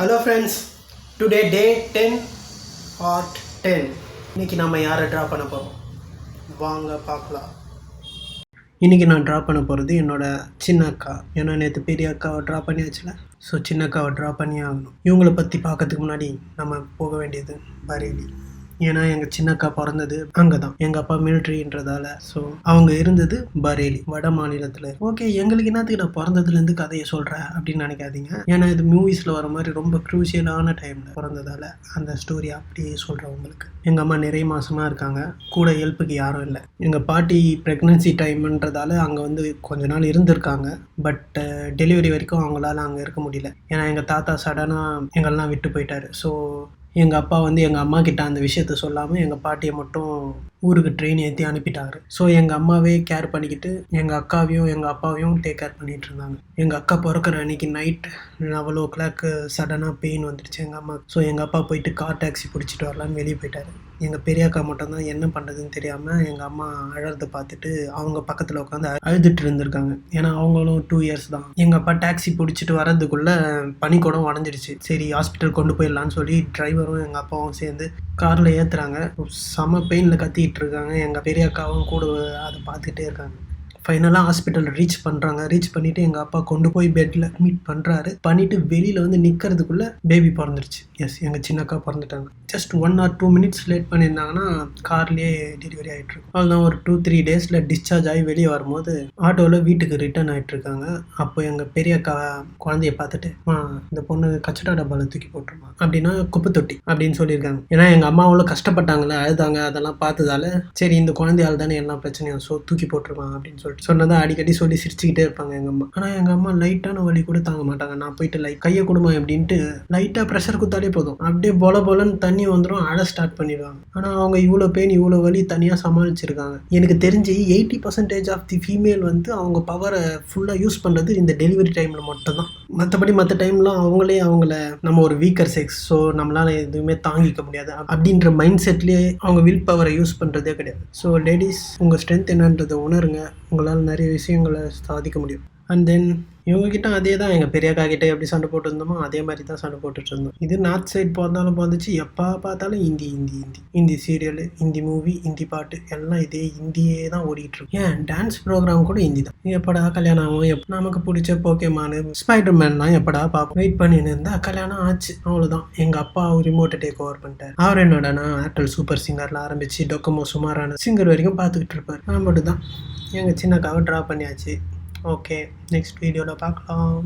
Hello friends, today டே 10 part 10. இன்றைக்கி நம்ம யாரை ட்ரா பண்ண போகிறோம் வாங்க பார்க்கலாம். இன்றைக்கி நான் ட்ரா பண்ண போகிறது என்னோடய சின்ன அக்கா. ஏன்னா நேற்று பெரிய அக்காவை ட்ரா பண்ணியாச்சுல, ஸோ சின்ன அக்காவை ட்ரா பண்ணி ஆகணும். இவங்களை பற்றி பார்க்கறதுக்கு முன்னாடி நம்ம போக வேண்டியது பரேலி. ஏன்னா எங்கள் சின்ன அக்கா பிறந்தது அங்கே தான். எங்கள் அப்பா மிலிட்ரின்றதால ஸோ அவங்க இருந்தது பரேலி, வட மாநிலத்தில். ஓகே, எங்களுக்கு என்னத்துக்கு நான் பிறந்ததுலேருந்து கதையை சொல்கிறேன் அப்படின்னு நினைக்காதீங்க. ஏன்னா இது மூவிஸில் வர மாதிரி ரொம்ப க்ரூஷியலான டைமில் பிறந்ததால் அந்த ஸ்டோரி அப்படியே சொல்கிறேன் உங்களுக்கு. எங்கள் அம்மா நிறைய மாதமாக இருக்காங்க, கூட ஹெல்ப்புக்கு யாரும் இல்லை. எங்கள் பாட்டி ப்ரெக்னன்சி டைம்ன்றதால அங்கே வந்து கொஞ்ச நாள் இருந்திருக்காங்க. பட் டெலிவரி வரைக்கும் அவங்களால அங்கே இருக்க முடியல. ஏன்னா எங்கள் தாத்தா சடனாக எங்கள்லாம் விட்டு போயிட்டார். ஸோ எங்கள் அப்பா வந்து எங்கள் அம்மா கிட்ட அந்த விஷயத்த சொல்லாமல் எங்கள் பாட்டியை மட்டும் ஊருக்கு ட்ரெயின் ஏற்றி அனுப்பிட்டாரு. ஸோ எங்கள் அம்மாவே கேர் பண்ணிக்கிட்டு எங்கள் அக்காவையும் எங்கள் அப்பாவையும் டேக் கேர் பண்ணிகிட்டு இருந்தாங்க. எங்கள் அக்கா பிறக்கிற அன்றைக்கி நைட் 11 o'clock சடனாக பெயின் வந்துடுச்சு எங்கள் அம்மா. ஸோ எங்கள் அப்பா போயிட்டு கார் டாக்ஸி பிடிச்சிட்டு வரலான்னு வெளியே போயிட்டார். எங்கள் பெரிய அக்கா மட்டும்தான் என்ன பண்ணுறதுன்னு தெரியாமல் எங்கள் அம்மா அழறதை பார்த்துட்டு அவங்க பக்கத்தில் உட்காந்து அழுதுட்டு இருந்திருக்காங்க. ஏன்னா அவங்களும் 2 years தான். எங்கள் அப்பா டாக்ஸி பிடிச்சிட்டு வரதுக்குள்ளே பனிக்கூடம் உடஞ்சிடுச்சு. சரி ஹாஸ்பிட்டல் கொண்டு போயிடலான்னு சொல்லி டிரைவரும் எங்கள் அப்பாவும் சேர்ந்து காரில் ஏற்றுறாங்க. செம பெயினில் கத்திக்கிட்டு இருக்காங்க. எங்கள் பெரிய அக்காவும் கூட அதை பார்த்துக்கிட்டே இருக்காங்க. ஃபைனலாக ஹாஸ்பிட்டல் ரீச் பண்ணுறாங்க. ரீச் பண்ணிவிட்டு எங்கள் அப்பா கொண்டு போய் பெட்டில் அட்மிட் பண்ணுறாரு. பண்ணிவிட்டு வெளியில் வந்து நிற்கிறதுக்குள்ளே பேபி பிறந்துருச்சு. எஸ், எங்கள் சின்ன அக்கா பிறந்துட்டாங்க. ஜஸ்ட் 1 or 2 minutes லேட் பண்ணியிருந்தாங்கன்னா கார்லேயே டெலிவரி ஆகிட்டுருக்கும். அதுதான் ஒரு 2-3 days டிஸ்சார்ஜ் ஆகி வெளியே வரும்போது ஆட்டோவில் வீட்டுக்கு ரிட்டர்ன் ஆகிட்டுருக்காங்க. அப்போ எங்கள் பெரிய அக்கா குழந்தைய பார்த்துட்டு இந்த பொண்ணு கச்சடா டப்பாவில் தூக்கி போட்டுருமா அப்படின்னா குப்பை தொட்டி அப்படின்னு சொல்லியிருக்காங்க. ஏன்னா எங்கள் அம்மா அவ்வளோ கஷ்டப்பட்டாங்களே, அழுதாங்க, அதெல்லாம் பார்த்ததால சரி இந்த குழந்தையால் தானே எல்லா பிரச்சனையும், ஸோ தூக்கி போட்டுருமா அப்படின்னு சொல்லிட்டு சொன்னதை அடிக்கடி சொல்லி சிரிச்சுக்கிட்டே இருப்பாங்க எங்கள் அம்மா. ஆனால் எங்கள் அம்மா லைட்டான வலி கூட தாங்க மாட்டாங்க. நான் போயிட்டு கையை கொடுமா அப்படின்ட்டு லைட்டாக ப்ரெஷர் குத்தாலே போதும், அப்படியே போலன்னு தண்ணி வந்துடும், அழ ஸ்டார்ட் பண்ணிடுவாங்க. ஆனால் அவங்க இவ்வளோ பெயின் இவ்வளோ வலி தனியாக சமாளிச்சிருக்காங்க. எனக்கு தெரிஞ்சு 80% ஆஃப் தி ஃபீமேல் வந்து அவங்க பவரை ஃபுல்லாக யூஸ் பண்ணுறது இந்த டெலிவரி டைமில் மட்டும்தான். மற்றபடி மற்ற டைம்லாம் அவங்கள நம்ம ஒரு வீக்கர் செக்ஸ், ஸோ நம்மளால் எதுவுமே தாங்கிக்க முடியாது அப்படின்ற மைண்ட் செட்லேயே அவங்க வில் பவரை யூஸ் பண்ணுறதே கிடையாது. ஸோ லேடிஸ், உங்கள் ஸ்ட்ரென்த் என்னன்றதை உணருங்க, உங்களால் நிறைய விஷயங்களை சாதிக்க முடியும். அண்ட் தென் இவங்ககிட்ட அதே தான் எங்கள் பெரியக்கா கிட்டே எப்படி சண்டை போட்டு இருந்தோமோ அதே மாதிரி தான் சண்டை போட்டுட்டு இருந்தோம். இது நார்த் சைட் பிறந்தாலும் பிறந்துச்சு, எப்போ பார்த்தாலும் ஹிந்தி சீரியலு, ஹிந்தி மூவி, ஹிந்தி பாட்டு எல்லாம் இதே ஹிந்தியே தான் ஓடிட்டு இருக்கு. ஏன் டான்ஸ் ப்ரோக்ராம் கூட ஹிந்தி தான். எப்படா கல்யாணம் ஆகும், நமக்கு பிடிச்ச போக்கேமானு ஸ்பைடர்மேன்லாம் எப்படா பார்ப்போம். வெயிட் பண்ணின்னு இருந்தால் கல்யாணம் ஆச்சு, அவ்வளோதான். எங்கள் அப்பா ரிமோட்டை டேக் ஓவர் பண்ணிட்டார். அவர் என்னோடனா ஏர்டெல் சூப்பர் சிங்கரில் ஆரம்பித்து டொக்கமோ சுமாரான சிங்கர் வரைக்கும் பார்த்துக்கிட்டு இருப்பார். நான் மட்டும் தான் எங்கள் சின்னக்காவை ட்ரா பண்ணியாச்சு. ஓகே, நெக்ஸ்ட் வீடியோவில் பார்க்கலாம்.